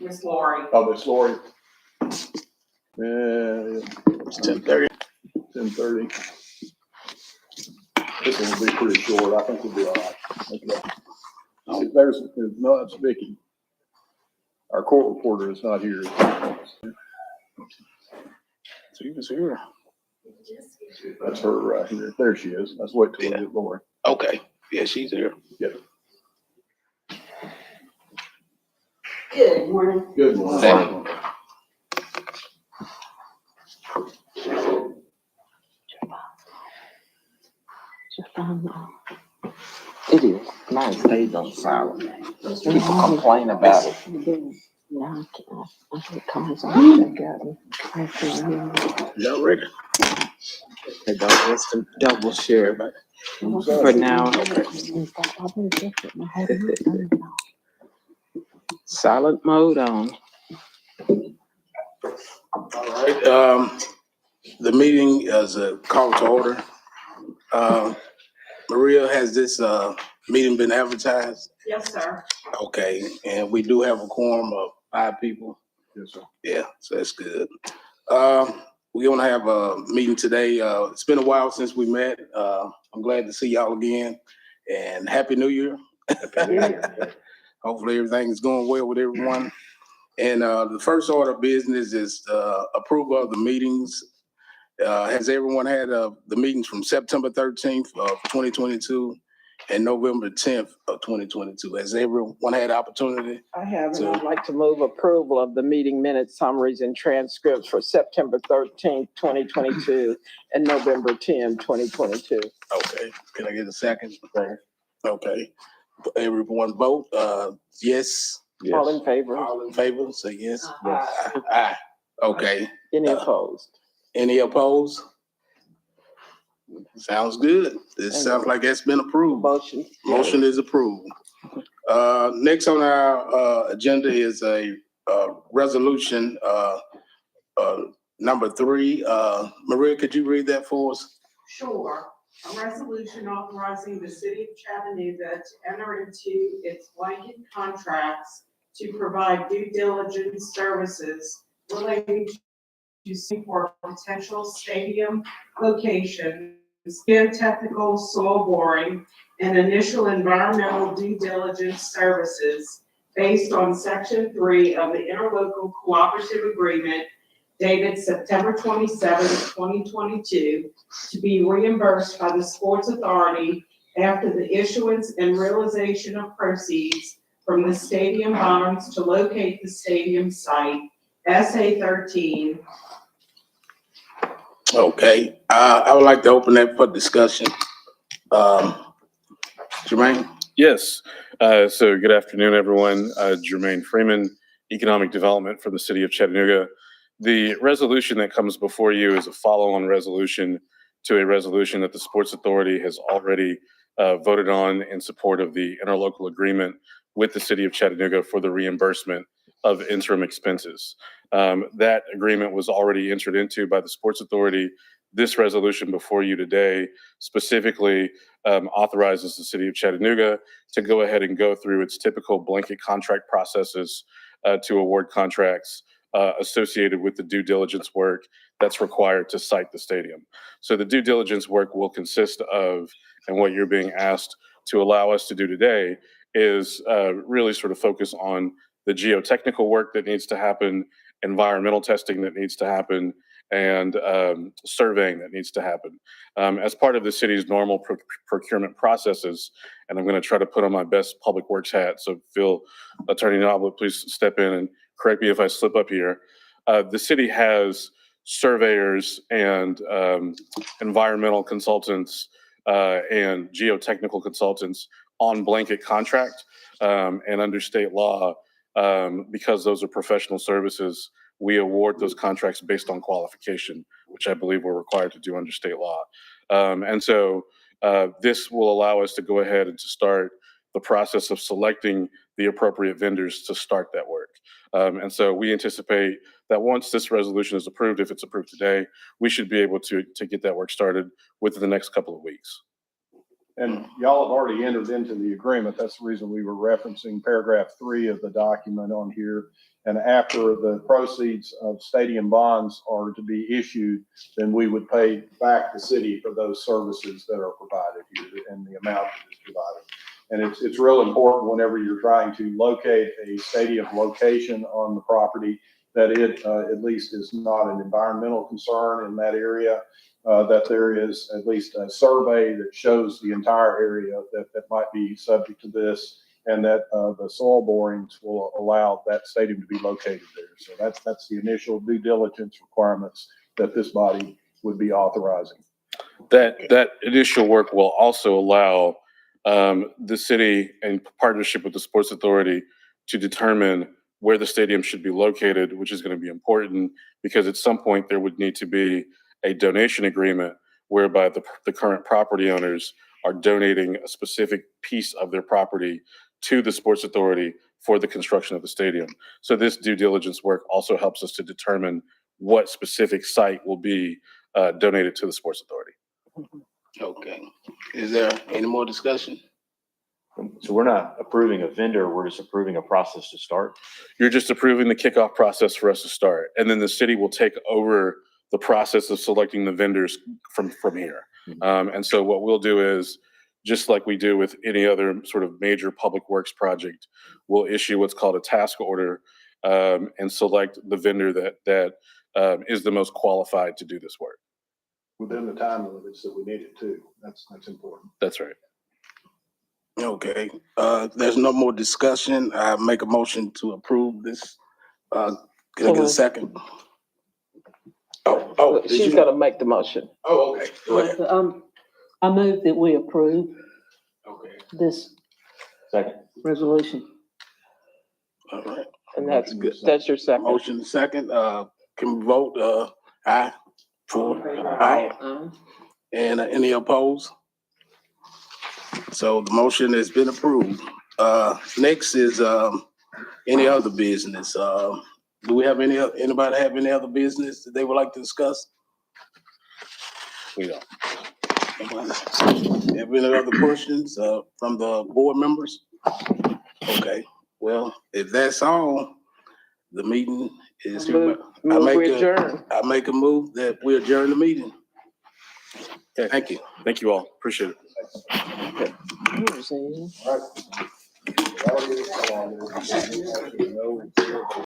Miss Lori. Oh, Miss Lori. It's 10:30. 10:30. This one will be pretty short. I think we'll be all right. Okay. There's no, that's Vicky. Our court reporter is not here. She was here. That's her right here. There she is. Let's wait till we get Lori. Okay. Yeah, she's here. Yep. Good morning. Good morning. Hey. It is. Mine stays on silent. People complain about it. No, I can't comments on that got me. Y'all ready? They don't want to double share, but for now, silent mode on. All right. The meeting is a call to order. Maria, has this meeting been advertised? Yes, sir. Okay, and we do have a quorum of 5 people. Yes, sir. Yeah, so that's good. We're gonna have a meeting today. It's been a while since we met. I'm glad to see y'all again, and Happy New Year. Hopefully everything is going well with everyone. And the first order of business is approval of the meetings. Has everyone had the meetings from September 13th of 2022 and November 10th of 2022? Has everyone had opportunity? I have, and I'd like to move approval of the meeting minutes, summaries, and transcripts for September 13th, 2022, and November 10th, 2022. Okay, can I get a second? Okay, everyone vote, yes. Yes. All in favor? All in favor, say yes. Yes. Aye. Okay, Any opposed? any opposed? Sounds good. This sounds like it's been approved. Motion. Motion is approved. Next on our agenda is a resolution number 3. Maria, could you read that for us? Sure. A resolution authorizing the city of Chattanooga to enter into its blanket contracts to provide due diligence services relating to for potential stadium locations, geotechnical soil boring, and initial environmental due diligence services based on Section 3 of the Interlocal Cooperative Agreement dated September 27, 2022, to be reimbursed by the Sports Authority after the issuance and realization of proceeds from the stadium bonds to locate the stadium site, SA 13. Okay, I would like to open that for discussion. Jermaine? Yes. So good afternoon, everyone. Jermaine Freeman, Economic Development for the City of Chattanooga. The resolution that comes before you is a follow-on resolution to a resolution that the Sports Authority has already voted on in support of the interlocal agreement with the City of Chattanooga for the reimbursement of interim expenses. That agreement was already entered into by the Sports Authority. This resolution before you today specifically authorizes the City of Chattanooga to go ahead and go through its typical blanket contract processes to award contracts associated with the due diligence work that's required to site the stadium. So the due diligence work will consist of, and what you're being asked to allow us to do today is really sort of focus on the geotechnical work that needs to happen, environmental testing that needs to happen, and surveying that needs to happen. As part of the city's normal procurement processes, and I'm going to try to put on my best public works hat, so Phil, Attorney Noblet, please step in and correct me if I slip up here. The city has surveyors and environmental consultants and geotechnical consultants on blanket contract, and under state law, because those are professional services, we award those contracts based on qualification, which I believe we're required to do under state law. And so this will allow us to go ahead and to start the process of selecting the appropriate vendors to start that work. And so we anticipate that once this resolution is approved, if it's approved today, we should be able to get that work started within the next couple of weeks. And y'all have already entered into the agreement. That's the reason we were referencing paragraph 3 of the document on here. And after the proceeds of stadium bonds are to be issued, then we would pay back the city for those services that are provided here and the amount that is provided. And it's real important whenever you're trying to locate a stadium location on the property that it at least is not an environmental concern in that area, that there is at least a survey that shows the entire area that might be subject to this, and that the soil borings will allow that stadium to be located there. So that's the initial due diligence requirements that this body would be authorizing. That initial work will also allow the city, in partnership with the Sports Authority, to determine where the stadium should be located, which is going to be important because at some point there would need to be a donation agreement whereby the current property owners are donating a specific piece of their property to the Sports Authority for the construction of the stadium. So this due diligence work also helps us to determine what specific site will be donated to the Sports Authority. Okay. Is there any more discussion? So we're not approving a vendor, we're just approving a process to start. You're just approving the kickoff process for us to start, and then the city will take over the process of selecting the vendors from here. And so what we'll do is, just like we do with any other sort of major public works project, we'll issue what's called a task order and select the vendor that is the most qualified to do this work. Within the time limits that we need it to. That's important. That's right. Okay, there's no more discussion. I make a motion to approve this. Can I get a second? Oh, did She's you? gonna make the motion. Oh, okay, go ahead. I move that we approve Okay, this Second. resolution. all right. And that's your second. Motion second, can we vote, aye? Aye. And any opposed? So the motion has been approved. Next is, any other business? Do we have anybody have any other business that they would like to discuss? We don't. Have any other questions, from the board members? Okay, well, if that's all, the meeting is. Move we adjourn. I make a move that we adjourn the meeting. Okay. Thank you. Thank you all. Appreciate it. Yours is. All right.